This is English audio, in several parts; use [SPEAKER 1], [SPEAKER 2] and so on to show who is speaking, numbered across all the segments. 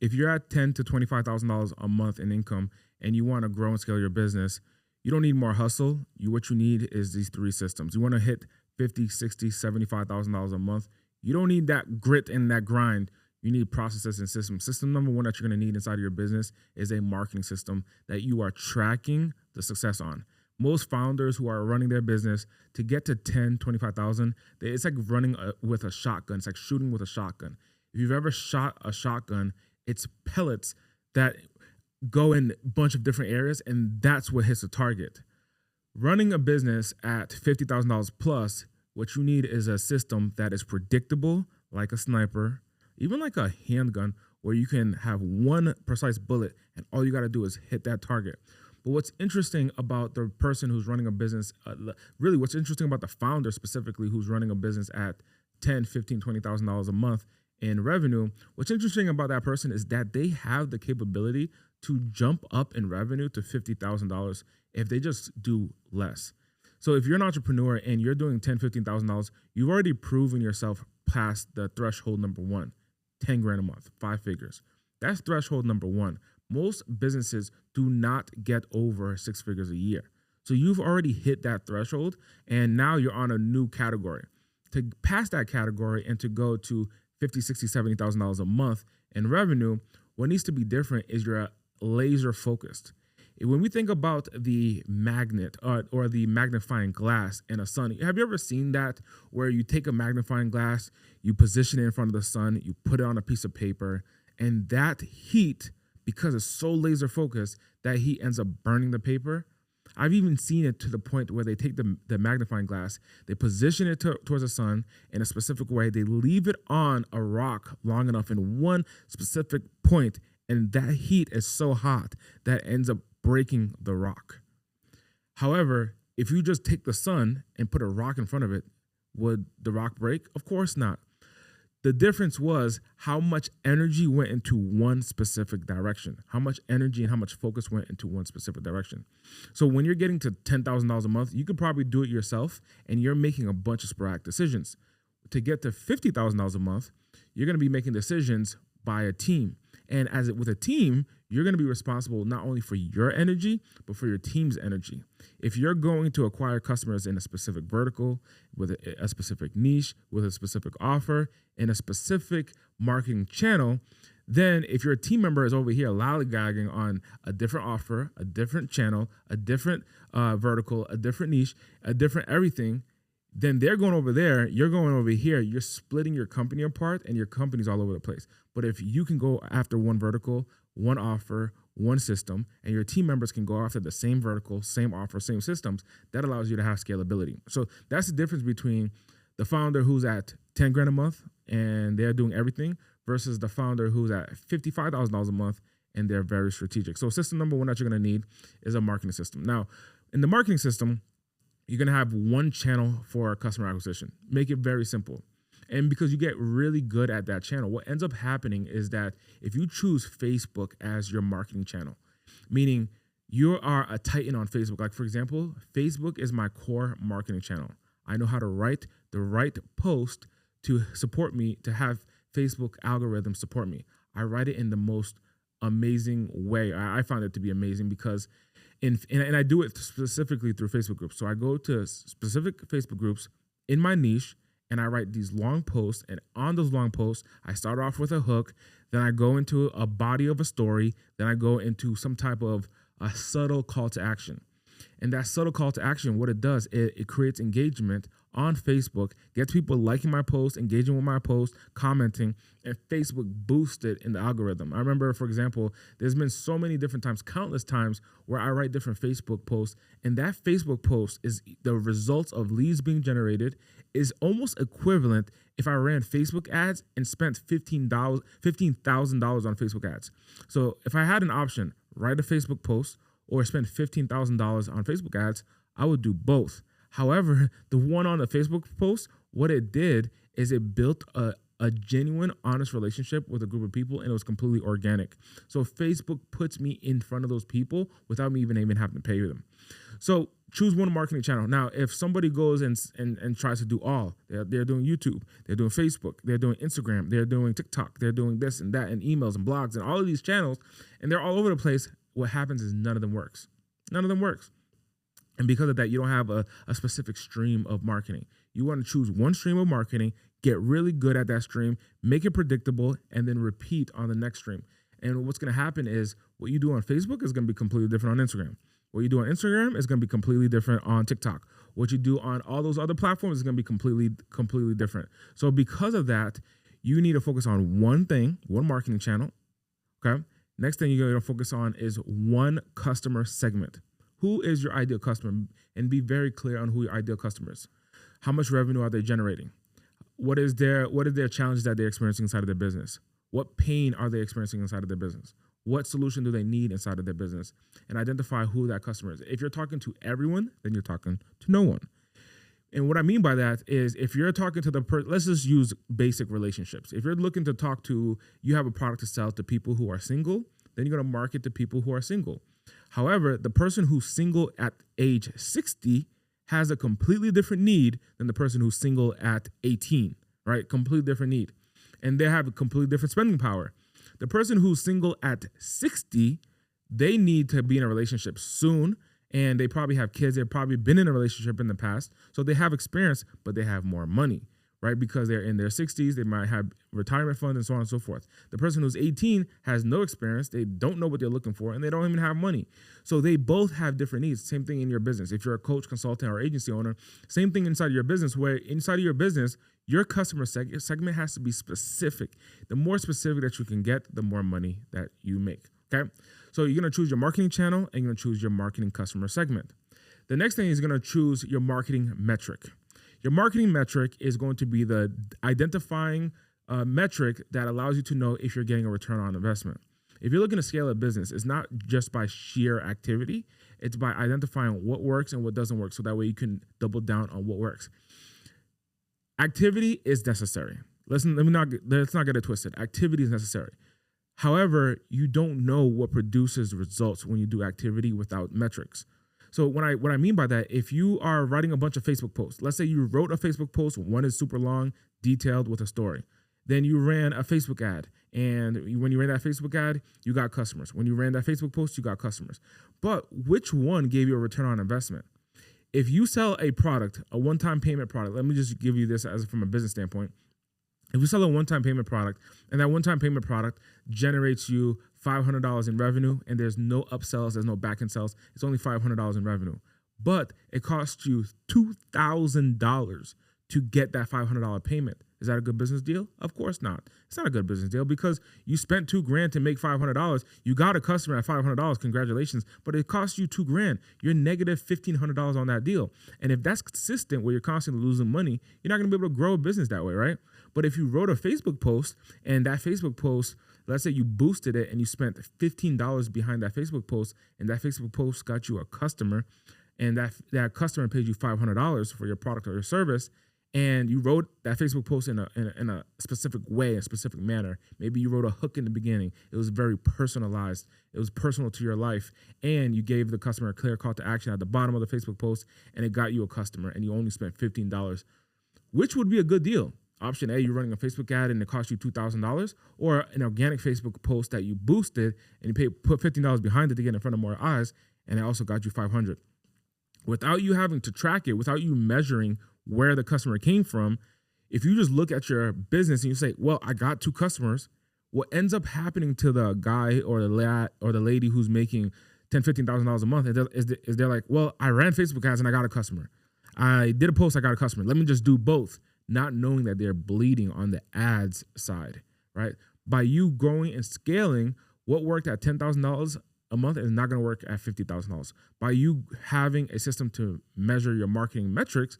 [SPEAKER 1] if you're at $10,000 to $25,000 a month in income and you want to grow and scale your business, you don't need more hustle. What you need is these three systems. You want to hit $50,000, $60,000, $75,000 a month. You don't need that grit and that grind. You need processes and systems. System number one that you're going to need inside of your business is a marketing system that you are tracking the success on. Most founders who are running their business to get to 10, 25,000, it's like running with a shotgun. It's like shooting with a shotgun. If you've ever shot a shotgun, it's pellets that go in a bunch of different areas, and that's what hits the target. Running a business at $50,000 plus, what you need is a system that is predictable, like a sniper, even like a handgun, where you can have one precise bullet and all you got to do is hit that target. But what's interesting about the person who's running a business, really what's interesting about the founder specifically who's running a business at $10,000, $15,000, $20,000 a month in revenue, what's interesting about that person is that they have the capability to jump up in revenue to $50,000 if they just do less. So if you're an entrepreneur and you're doing $10,000, $15,000, you've already proven yourself past the threshold number one, 10 grand a month, 5 figures. That's threshold number one. Most businesses do not get over 6 figures a year. So you've already hit that threshold and now you're on a new category. To pass that category and to go to $50,000, $60,000, $70,000 a month in revenue, what needs to be different is you're laser focused. When we think about the magnet or the magnifying glass in a sun, have you ever seen that where you take a magnifying glass, you position it in front of the sun, you put it on a piece of paper, and that heat, because it's so laser focused, that heat ends up burning the paper? I've even seen it to the point where they take the magnifying glass, they position it towards the sun in a specific way, they leave it on a rock long enough in one specific point, and that heat is so hot that ends up breaking the rock. However, if you just take the sun and put a rock in front of it, would the rock break? Of course not. The difference was how much energy went into one specific direction, how much energy and how much focus went into one specific direction. So when you're getting to $10,000 a month, you could probably do it yourself and you're making a bunch of sporadic decisions. To get to $50,000 a month, you're going to be making decisions by a team. And with a team, you're going to be responsible not only for your energy, but for your team's energy. If you're going to acquire customers in a specific vertical, with a specific niche, with a specific offer, in a specific marketing channel, then if your team member is over here lollygagging on a different offer, a different channel, a different vertical, a different niche, a different everything, then they're going over there, you're going over here, you're splitting your company apart and your company's all over the place. But if you can go after one vertical, one offer, one system, and your team members can go after the same vertical, same offer, same systems, that allows you to have scalability. So that's the difference between the founder who's at 10 grand a month and they're doing everything versus the founder who's at $55,000 a month and they're very strategic. So system number one that you're going to need is a marketing system. Now, in the marketing system, you're going to have one channel for customer acquisition. Make it very simple. And because you get really good at that channel, what ends up happening is that if you choose Facebook as your marketing channel, meaning you are a titan on Facebook, like for example, Facebook is my core marketing channel. I know how to write the right post to support me, to have Facebook algorithm support me. I write it in the most amazing way. I found it to be amazing because and I do it specifically through Facebook groups. So I go to specific Facebook groups in my niche and I write these long posts. And on those long posts, I start off with a hook. Then I go into a body of a story. Then I go into some type of a subtle call to action. And that subtle call to action, what it does, it creates engagement on Facebook, gets people liking my posts, engaging with my posts, commenting, and Facebook boosts it in the algorithm. I remember, for example, there's been so many different times, countless times, where I write different Facebook posts, and that Facebook post is the results of leads being generated is almost equivalent if I ran Facebook ads and spent $15,000 on Facebook ads. So if I had an option, write a Facebook post or spend $15,000 on Facebook ads, I would do both. However, the one on the Facebook post, what it did is it built a genuine, honest relationship with a group of people, and it was completely organic. So Facebook puts me in front of those people without me even having to pay them. So choose one marketing channel. Now, if somebody goes and tries to do all, they're doing YouTube, they're doing Facebook, they're doing Instagram, they're doing TikTok, they're doing this and that and emails and blogs and all of these channels, and they're all over the place, what happens is none of them works. None of them works. And because of that, you don't have a specific stream of marketing. You want to choose one stream of marketing, get really good at that stream, make it predictable, and then repeat on the next stream. And what's going to happen is what you do on Facebook is going to be completely different on Instagram. What you do on Instagram is going to be completely different on TikTok. What you do on all those other platforms is going to be completely different. So because of that, you need to focus on one thing, one marketing channel. Okay. Next thing you're going to focus on is one customer segment. Who is your ideal customer? And be very clear on who your ideal customer is. How much revenue are they generating? What is their challenges that they're experiencing inside of their business? What pain are they experiencing inside of their business? What solution do they need inside of their business? And identify who that customer is. If you're talking to everyone, then you're talking to no one. And what I mean by that is if you're talking to let's just use basic relationships. If you're looking to talk to, you have a product to sell to people who are single, then you're going to market to people who are single. However, the person who's single at age 60 has a completely different need than the person who's single at 18, right? Completely different need. And they have a completely different spending power. The person who's single at 60, they need to be in a relationship soon, and they probably have kids. They've probably been in a relationship in the past, so they have experience, but they have more money, right? Because they're in their 60s, they might have retirement funds and so on and so forth. The person who's 18 has no experience, they don't know what they're looking for, and they don't even have money. So they both have different needs. Same thing in your business. If you're a coach, consultant, or agency owner, same thing inside of your business, where inside of your business, your customer segment has to be specific. The more specific that you can get, the more money that you make, okay? So you're going to choose your marketing channel, and you're going to choose your marketing customer segment. The next thing is going to choose your marketing metric. Your marketing metric is going to be the identifying metric that allows you to know if you're getting a return on investment. If you're looking to scale a business, it's not just by sheer activity. It's by identifying what works and what doesn't work, so that way you can double down on what works. Activity is necessary. Let's not get it twisted. Activity is necessary. However, you don't know what produces results when you do activity without metrics. So what I mean by that, if you are writing a bunch of Facebook posts, let's say you wrote a Facebook post, one is super long, detailed with a story. Then you ran a Facebook ad, and when you ran that Facebook ad, you got customers. When you ran that Facebook post, you got customers. But which one gave you a return on investment? If you sell a product, a one-time payment product, let me just give you this as from a business standpoint. If you sell a one-time payment product, and that one-time payment product generates you $500 in revenue, and there's no upsells, there's no back-end sales, it's only $500 in revenue. But it costs you $2,000 to get that $500 payment. Is that a good business deal? Of course not. It's not a good business deal because you spent $2,000 to make $500. You got a customer at $500. Congratulations. But it cost you $2,000. You're negative $1,500 on that deal. And if that's consistent where you're constantly losing money, you're not going to be able to grow a business that way, right? But if you wrote a Facebook post and that Facebook post, let's say you boosted it and you spent $15 behind that Facebook post, and that Facebook post got you a customer, and that customer paid you $500 for your product or your service, and you wrote that Facebook post in a specific way, a specific manner. Maybe you wrote a hook in the beginning. It was very personalized. It was personal to your life. And you gave the customer a clear call to action at the bottom of the Facebook post, and it got you a customer, and you only spent $15. Which would be a good deal? Option A, you're running a Facebook ad and it cost you $2,000, or an organic Facebook post that you boosted and you put $15 behind it to get in front of more eyes, and it also got you $500. Without you having to track it, without you measuring where the customer came from, if you just look at your business and you say, well, I got 2 customers, what ends up happening to the guy or the lady who's making $10,000, $15,000 a month is they're like, well, I ran Facebook ads and I got a customer. I did a post, I got a customer. Let me just do both, not knowing that they're bleeding on the ads side, right? By you growing and scaling, what worked at $10,000 a month is not going to work at $50,000. By you having a system to measure your marketing metrics,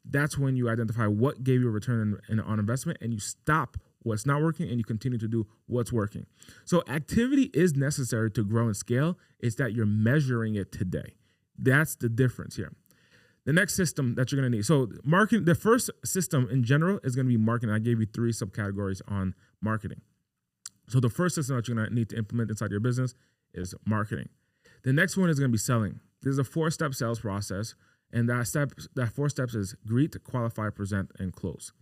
[SPEAKER 1] that's when you identify what gave you a return on investment, and you stop what's not working and you continue to do what's working. So activity is necessary to grow and scale. It's that you're measuring it today. That's the difference here. The next system that you're going to need. So marketing, the first system in general is going to be marketing. I gave you 3 subcategories on marketing. So the first system that you're going to need to implement inside your business is marketing. The next one is going to be selling. there's a 4-step sales process, and that 4 steps is greet, qualify, present, and close.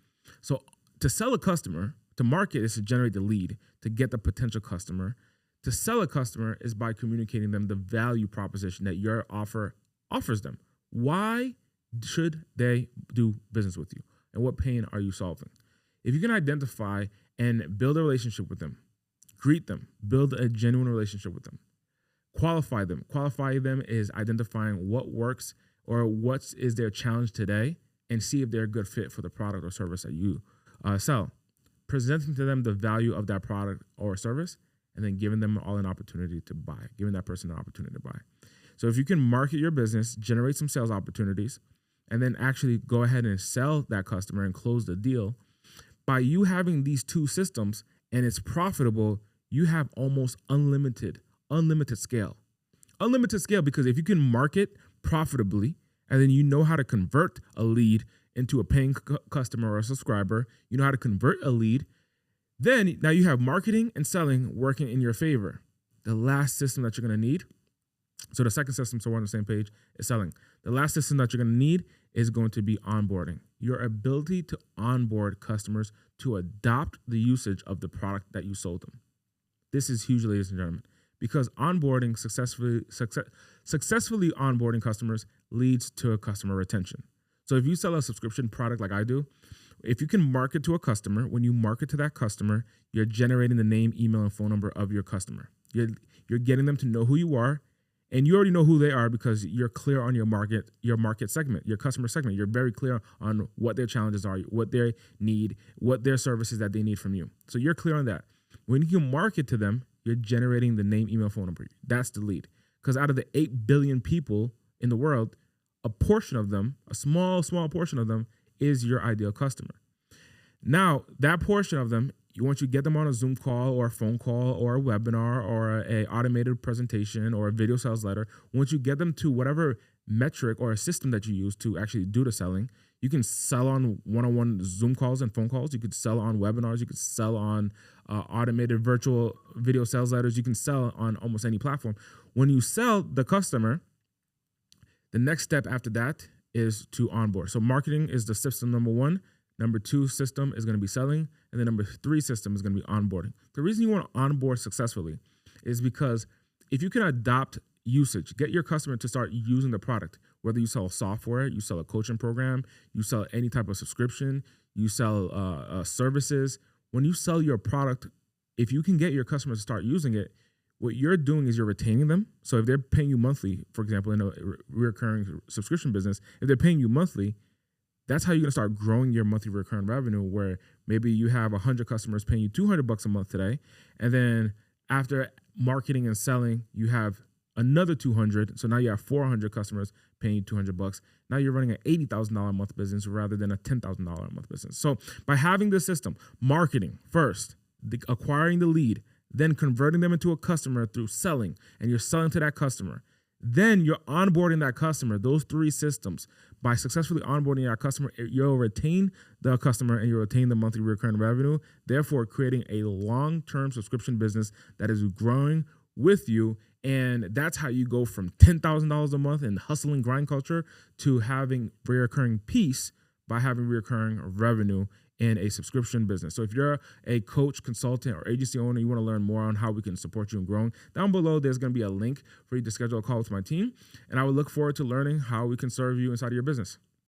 [SPEAKER 1] So to sell a customer, to market is to generate the lead, to get the potential customer. To sell a customer is by communicating them the value proposition that your offer offers them. Why should they do business with you? And what pain are you solving? If you can identify and build a relationship with them, greet them, build a genuine relationship with them, qualify them. Qualify them is identifying what works or what is their challenge today and see if they're a good fit for the product or service that you sell. Presenting to them the value of that product or service, and then giving them all an opportunity to buy, giving that person an opportunity to buy. So if you can market your business, generate some sales opportunities, and then actually go ahead and sell that customer and close the deal, by you having these 2 systems and it's profitable, you have almost unlimited scale. Unlimited scale, because if you can market profitably and then you know how to convert a lead into a paying customer or a subscriber, you know how to convert a lead, then now you have marketing and selling working in your favor. The last system that you're going to need, so the second system, so we're on the same page, is selling. The last system that you're going to need is going to be onboarding. Your ability to onboard customers to adopt the usage of the product that you sold them. This is huge, ladies and gentlemen, because onboarding successfully onboarding customers leads to a customer retention. So if you sell a subscription product like I do, if you can market to a customer, when you market to that customer, you're generating the name, email, and phone number of your customer. You're getting them to know who you are, and you already know who they are because you're clear on your market segment, your customer segment. You're very clear on what their challenges are, what they need, what their services that they need from you. So you're clear on that. When you market to them, you're generating the name, email, phone number. That's the lead. Because out of the 8 billion people in the world, a portion of them, a small portion of them, is your ideal customer. Now, that portion of them, once you get them on a Zoom call or a phone call or a webinar or a automated presentation or a video sales letter, once you get them to whatever metric or a system that you use to actually do the selling, you can sell on one-on-one Zoom calls and phone calls. You could sell on webinars. You could sell on automated virtual video sales letters. You can sell on almost any platform. When you sell the customer, the next step after that is to onboard. So marketing is the system number 1. Number 2 system is going to be selling. And then number 3 system is going to be onboarding. The reason you want to onboard successfully is because if you can adopt usage, get your customer to start using the product, whether you sell software, you sell a coaching program, you sell any type of subscription, you sell services. When you sell your product, if you can get your customers to start using it, what you're doing is you're retaining them. So if they're paying you monthly, for example, in a recurring subscription business, if they're paying you monthly, that's how you're going to start growing your monthly recurring revenue, where maybe you have 100 customers paying you $200 a month today. And then after marketing and selling, you have another 200. So now you have 400 customers paying you $200. Now you're running an $80,000 a month business rather than a $10,000 a month business. So by having this system, marketing first, acquiring the lead, then converting them into a customer through selling, and you're selling to that customer. Then you're onboarding that customer, those 3 systems. By successfully onboarding that customer, you'll retain the customer and you'll retain the monthly recurring revenue, therefore creating a long-term subscription business that is growing with you. And that's how you go from $10,000 a month in hustle and grind culture to having recurring peace by having recurring revenue in a subscription business. So if you're a coach, consultant, or agency owner, you want to learn more on how we can support you in growing, down below there's going to be a link for you to schedule a call with my team. And I would look forward to learning how we can serve you inside of your business.